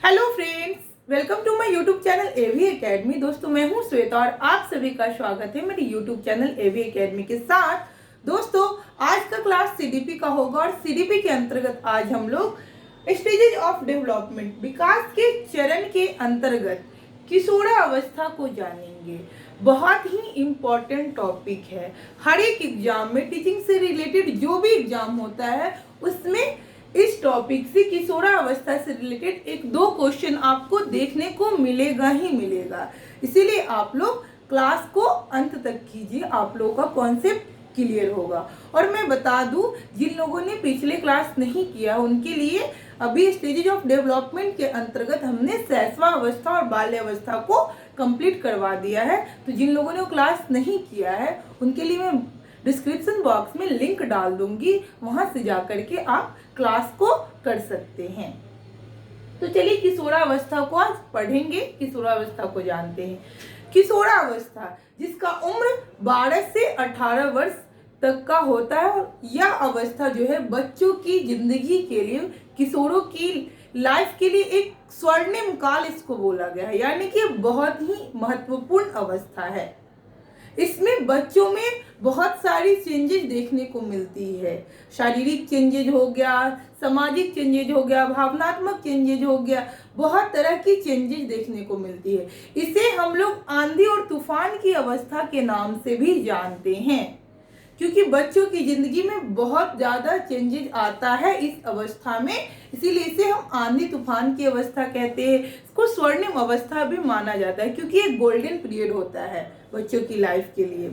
Hello friends, welcome to my YouTube channel AV Academy. दोस्तों, मैं हूं श्वेता और आप सभी का स्वागत है मेरे यूट्यूब चैनल एवी एकेडमी के साथ। दोस्तों, आज का क्लास सीडीपी का होगा और सीडीपी के अंतर्गत आज हम लोग स्टेजेज ऑफ डेवलपमेंट, विकास के चरण के अंतर्गत किशोरावस्था को जानेंगे। बहुत ही इम्पोर्टेंट टॉपिक है। हर एक एग्जाम में टीचिंग से रिलेटेड जो भी एग्जाम होता है उसमें इस टॉपिक से किशोरावस्था से रिलेटेड एक दो क्वेश्चन आपको देखने को मिलेगा ही मिलेगा। इसीलिए आप लोग क्लास को अंत तक कीजिए, आप लोगों का कॉन्सेप्ट क्लियर होगा। और मैं बता दूं, जिन लोगों ने पिछले क्लास नहीं किया उनके लिए अभी स्टेजेज ऑफ डेवलपमेंट के अंतर्गत हमने शैशवावस्था और बाल्यावस्था को कंप्लीट करवा दिया है। तो जिन लोगों ने वो क्लास नहीं किया है उनके लिए मैं डिस्क्रिप्शन बॉक्स में लिंक डाल दूंगी, वहां से जाकर के आप क्लास को कर सकते हैं। तो चलिए किशोरावस्था को आज पढ़ेंगे, किशोरावस्था को जानते हैं। किशोरावस्था जिसका उम्र 12 से 18 वर्ष तक का होता है और यह अवस्था जो है बच्चों की जिंदगी के लिए, किशोरों की लाइफ के लिए एक स्वर्णिम काल इसको बोला गया है, यानी कि बहुत ही महत्वपूर्ण अवस्था है। इसमें बच्चों में बहुत सारी चेंजेस देखने को मिलती है। शारीरिक चेंजेज हो गया, सामाजिक चेंजेज हो गया, भावनात्मक चेंजेज हो गया, बहुत तरह की चेंजेस देखने को मिलती है। इसे हम लोग आंधी और तूफान की अवस्था के नाम से भी जानते हैं, क्योंकि बच्चों की जिंदगी में बहुत ज्यादा चेंजेस आता है इस अवस्था में। इसीलिए इसे हम आंधी तूफान की अवस्था कहते हैं। इसको स्वर्णिम अवस्था भी माना जाता है, क्योंकि एक गोल्डन पीरियड होता है बच्चों की लाइफ के लिए।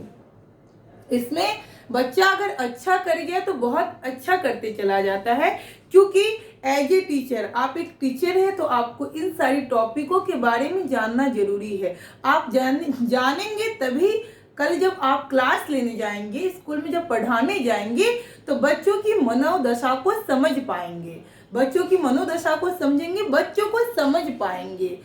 इसमें बच्चा अगर अच्छा कर गया तो बहुत अच्छा करते चला जाता है, क्योंकि एज ए टीचर, आप एक टीचर है तो आपको इन सारी टॉपिकों के बारे में जानना जरूरी है। आप जानेंगे तभी कल जब आप क्लास लेने जाएंगे, स्कूल में जब पढ़ाने जाएंगे तो बच्चों की मनोदशा को समझ पाएंगे। बच्चों की मनोदशा को समझेंगे, बच्चों को समझ पाएंगे,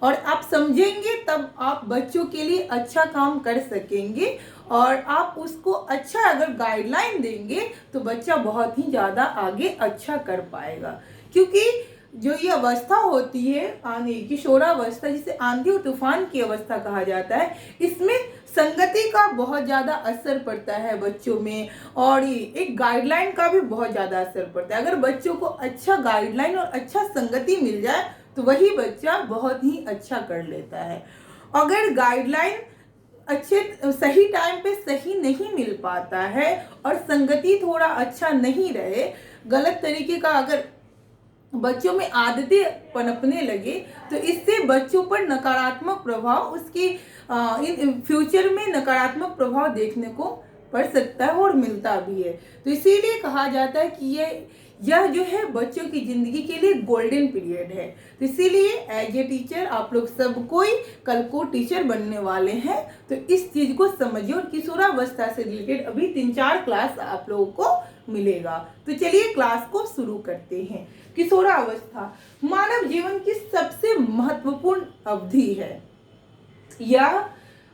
और आप समझेंगे तब आप बच्चों के लिए अच्छा काम कर सकेंगे। और आप उसको अच्छा अगर गाइडलाइन देंगे तो बच्चा बहुत ही ज्यादा आगे अच्छा कर पाएगा। क्योंकि जो ये अवस्था होती है आंधी, किशोरावस्था, जिसे आंधी और तूफान की अवस्था कहा जाता है, इसमें संगति का बहुत ज्यादा असर पड़ता है बच्चों में, और ये एक गाइडलाइन का भी बहुत ज्यादा असर पड़ता है। अगर बच्चों को अच्छा गाइडलाइन और अच्छा संगति मिल जाए तो वही बच्चा बहुत ही अच्छा कर लेता है। अगर गाइडलाइन अच्छे सही टाइम पे सही नहीं मिल पाता है और संगति थोड़ा अच्छा नहीं रहे, गलत तरीके का अगर बच्चों में आदतें पनपने लगे तो इससे बच्चों पर नकारात्मक प्रभाव, उसके इन फ्यूचर में नकारात्मक प्रभाव देखने को पड़ सकता है और मिलता भी है। तो इसीलिए कहा जाता है कि यह जो है बच्चों की जिंदगी के लिए गोल्डन पीरियड है। तो इसीलिए एज ए टीचर आप लोग सब कोई कल को टीचर बनने वाले हैं, तो इस चीज को समझिए। और किशोरावस्था से रिलेटेड अभी 3-4 क्लास आप लोगों को मिलेगा। तो चलिए क्लास को शुरू करते हैं। किशोरावस्था मानव जीवन की सबसे महत्वपूर्ण अवधि है। यह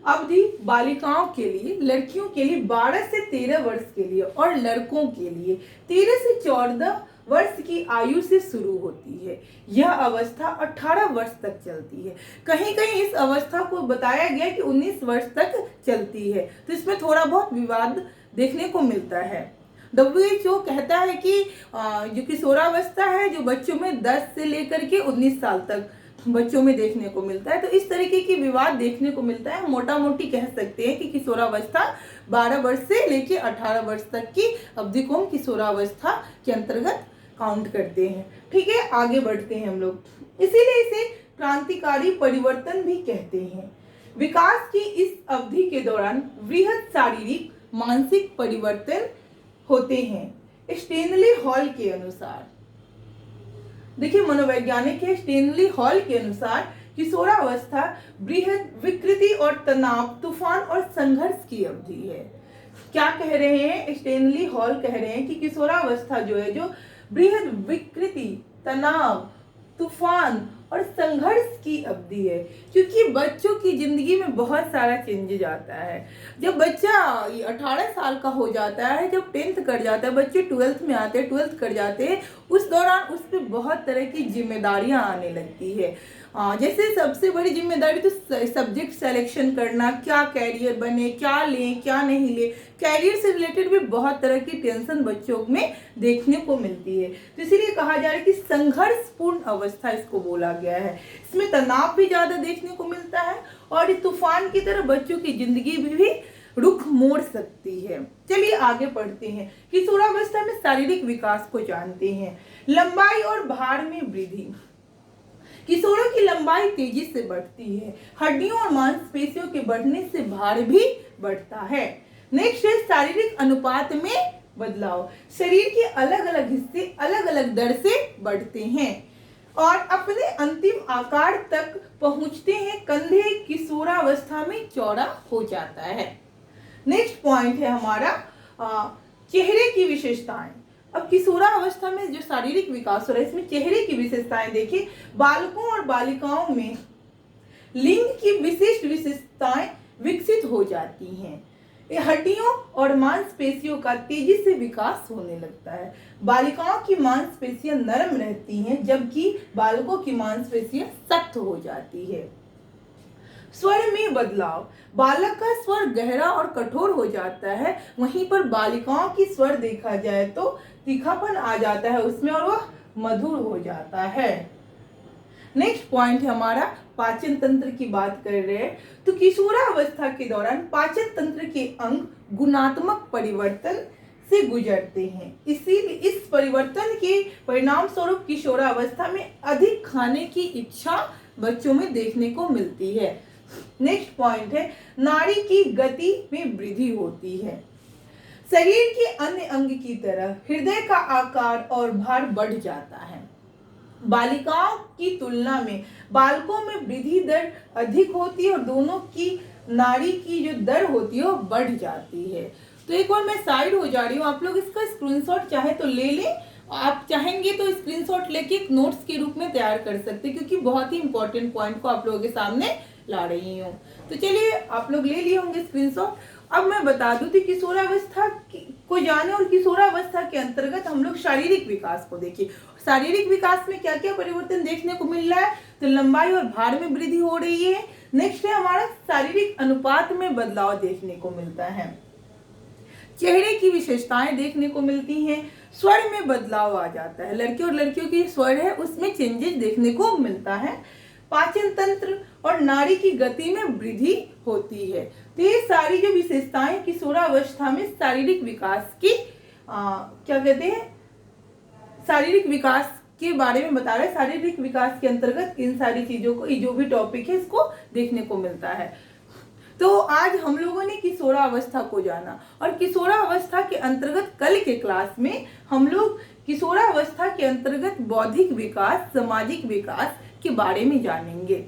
अवधि बालिकाओं के लिए, लड़कियों के लिए 12 से 13 वर्ष के लिए और लड़कों के लिए 13 से 14 वर्ष की आयु से शुरू होती है। यह अवस्था 18 वर्ष तक चलती है। कहीं कहीं इस अवस्था को बताया गया कि 19 वर्ष तक चलती है, तो इसमें थोड़ा बहुत विवाद देखने को मिलता है। WHO कहता है कि जो किशोरावस्था है जो बच्चों में 10 से लेकर के 19 साल तक बच्चों में देखने को मिलता है। तो इस तरीके की विवाद देखने को मिलता है। मोटा मोटी कह सकते हैं कि किशोरावस्था 12 वर्ष से लेकर 18 वर्ष तक की अवधि को हम किशोरावस्था के अंतर्गत काउंट करते हैं। ठीक है, आगे बढ़ते हैं हम लोग। इसीलिए इसे क्रांतिकारी परिवर्तन भी कहते हैं। विकास की इस अवधि के दौरान वृहद शारीरिक मानसिक परिवर्तन होते हैं। स्टेनली हॉल के अनुसार, देखिए मनोवैज्ञानिक है, स्टेनली हॉल के अनुसार किशोरावस्था बृहद विकृति और तनाव, तूफान और संघर्ष की अवधि है। क्या कह रहे हैं स्टेनली हॉल? कह रहे हैं कि किशोरावस्था जो है, जो बृहद विकृति, तनाव, तूफान तूफान और संघर्ष की अवधि है, क्योंकि बच्चों की जिंदगी में बहुत सारा चेंजेज आता है। जब बच्चा 18 साल का हो जाता है, जब 10th कर जाता है, बच्चे 12th में आते हैं, 12th कर जाते हैं, उस दौरान उस पर बहुत तरह की जिम्मेदारियां आने लगती है। जैसे सबसे बड़ी जिम्मेदारी तो सब्जेक्ट सिलेक्शन करना, क्या कैरियर बने, क्या लें क्या नहीं ले, कैरियर से रिलेटेड भी बहुत तरह की टेंशन बच्चों में देखने को मिलती है। तो इसीलिए कहा जा रहा है कि संघर्षपूर्ण अवस्था इसको बोला गया है। इसमें तनाव भी ज्यादा देखने को मिलता है और इस तूफान की तरह बच्चों की जिंदगी भी रुख मोड़ सकती है। चलिए आगे पढ़ते हैं। किशोरावस्था में शारीरिक विकास को जानते हैं। लंबाई और भार में वृद्धि। किशोरों की लंबाई तेजी से बढ़ती है। हड्डियों और मांसपेशियों के बढ़ने से भार भी बढ़ता है। नेक्स्ट है शारीरिक अनुपात में बदलाव। शरीर के अलग अलग हिस्से अलग अलग दर से बढ़ते हैं और अपने अंतिम आकार तक पहुंचते हैं। कंधे किशोरावस्था में चौड़ा हो जाता है। नेक्स्ट पॉइंट है हमारा चेहरे की विशेषताएं। अब किशोरावस्था में जो शारीरिक विकास हो रहा है, इसमें चेहरे की विशेषताएं देखिए। बालकों और बालिकाओं में लिंग की विशिष्ट विशेषताएं विकसित हो जाती हैं। हड्डियों और मांसपेशियों का तेजी से विकास होने लगता है। बालिकाओं की मांसपेशियां नरम रहती हैं, जबकि बालकों की मांसपेशियां सख्त हो जाती है। स्वर में बदलाव। बालक का स्वर गहरा और कठोर हो जाता है, वहीं पर बालिकाओं की स्वर देखा जाए तो तीखापन आ जाता है उसमें और वह मधुर हो जाता है। नेक्स्ट पॉइंट है हमारा पाचन तंत्र की बात कर रहे हैं। तो किशोरावस्था के दौरान पाचन तंत्र के अंग गुणात्मक परिवर्तन से गुजरते हैं। इसीलिए इस परिवर्तन के परिणाम स्वरूप किशोरावस्था में अधिक खाने की इच्छा बच्चों में देखने को मिलती है। नेक्स्ट पॉइंट है नाड़ी की गति में वृद्धि होती है। शरीर के अन्य अंग की तरह हृदय का आकार और भार बढ़ जाता है। बालिकाओं की तुलना में बालकों में वृद्धि दर अधिक होती है और दोनों की नाड़ी की जो दर होती है वो बढ़ जाती है। तो एक बार मैं साइड हो जा रही हूँ, आप लोग इसका स्क्रीनशॉट चाहे तो ले लें, आप चाहेंगे तो स्क्रीनशॉट लेके एक नोट्स के रूप में तैयार कर सकते हैं, क्योंकि बहुत ही इंपॉर्टेंट पॉइंट को आप लोगों के सामने ला रही हूँ। तो चलिए आप लोग ले लिए होंगे स्क्रीनशॉट। अब मैं बता दूं कि किशोरावस्था को जाने और किशोरावस्था के अंतर्गत हम लोग शारीरिक विकास को देखिए। शारीरिक विकास में क्या क्या परिवर्तन देखने को मिल रहा है, तो लंबाई और भार में वृद्धि हो रही है। नेक्स्ट है हमारा शारीरिक अनुपात में बदलाव देखने को मिलता है। चेहरे की विशेषताएं देखने को मिलती हैं। स्वर में बदलाव आ जाता है, लड़के और लड़कियों की स्वर है उसमें चेंजेस देखने को मिलता है। पाचन तंत्र और नाड़ी की गति में वृद्धि होती है। तो ये सारी जो विशेषताएं किशोरावस्था में शारीरिक विकास की क्या कहते हैं, शारीरिक विकास के बारे में बता रहे हैं। शारीरिक विकास के अंतर्गत इन सारी चीजों को, जो भी टॉपिक है, इसको देखने को मिलता है। तो आज हम लोगों ने किशोरावस्था को जाना और किशोरावस्था के अंतर्गत कल के क्लास में हम लोग किशोरावस्था के अंतर्गत बौद्धिक विकास, सामाजिक विकास के बारे में जानेंगे।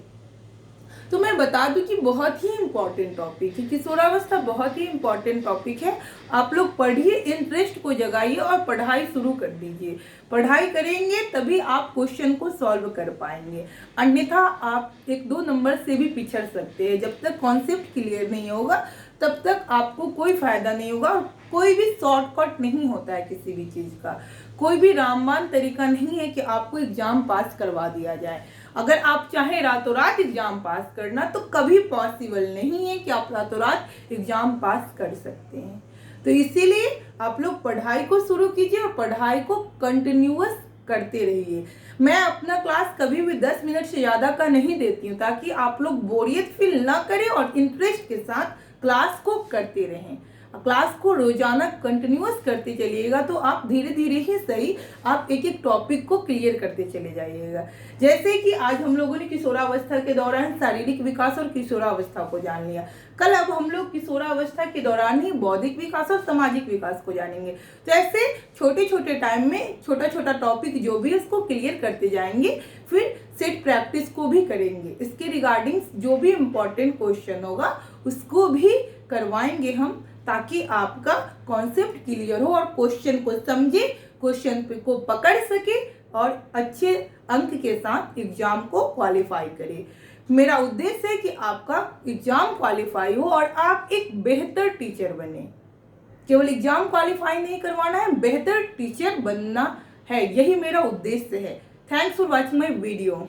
तो मैं बता दूं कि बहुत ही इंपॉर्टेंट टॉपिक है, किशोरावस्था बहुत ही इंपॉर्टेंट टॉपिक है। आप लोग पढ़िए, इंटरेस्ट को जगाइए और पढ़ाई शुरू कर दीजिए। पढ़ाई करेंगे तभी आप क्वेश्चन को सॉल्व कर पाएंगे, अन्यथा आप 1-2 नंबर से भी पिछड़ सकते हैं। जब तक कॉन्सेप्ट क्लियर नहीं होगा तब तक आपको कोई फायदा नहीं होगा। कोई भी शॉर्टकट नहीं होता है किसी भी चीज का, कोई भी रामबाण तरीका नहीं है कि आपको एग्जाम पास करवा दिया जाए। अगर आप चाहें रातों रात एग्जाम पास करना तो कभी पॉसिबल नहीं है कि आप रातों रात एग्जाम पास कर सकते हैं। तो इसीलिए आप लोग पढ़ाई को शुरू कीजिए और पढ़ाई को कंटिन्यूअस करते रहिए। मैं अपना क्लास कभी भी 10 मिनट से ज्यादा का नहीं देती हूँ, ताकि आप लोग बोरियत फील ना करें और इंटरेस्ट के साथ क्लास को करते रहें। क्लास को रोजाना कंटिन्यूअस करते चलिएगा तो आप धीरे धीरे ही सही आप एक एक टॉपिक को क्लियर करते चले जाइएगा। जैसे कि आज हम लोगों ने किशोरावस्था के दौरान शारीरिक विकास और किशोरावस्था को जान लिया, कल अब हम लोग किशोरावस्था के दौरान ही बौद्धिक विकास और सामाजिक विकास को जानेंगे। तो ऐसे छोटे छोटे टाइम में छोटा छोटा टॉपिक जो भी है उसको क्लियर करते जाएंगे, फिर सेट प्रैक्टिस को भी करेंगे। इसके रिगार्डिंग जो भी इम्पोर्टेंट क्वेश्चन होगा उसको भी करवाएंगे हम, ताकि आपका कॉन्सेप्ट क्लियर हो और क्वेश्चन को समझे, क्वेश्चन को पकड़ सके और अच्छे अंक के साथ एग्जाम को क्वालिफाई करें। मेरा उद्देश्य है कि आपका एग्जाम क्वालिफाई हो और आप एक बेहतर टीचर बने। केवल एग्जाम क्वालिफाई नहीं करवाना है, बेहतर टीचर बनना है, यही मेरा उद्देश्य है। Thanks for watching my video.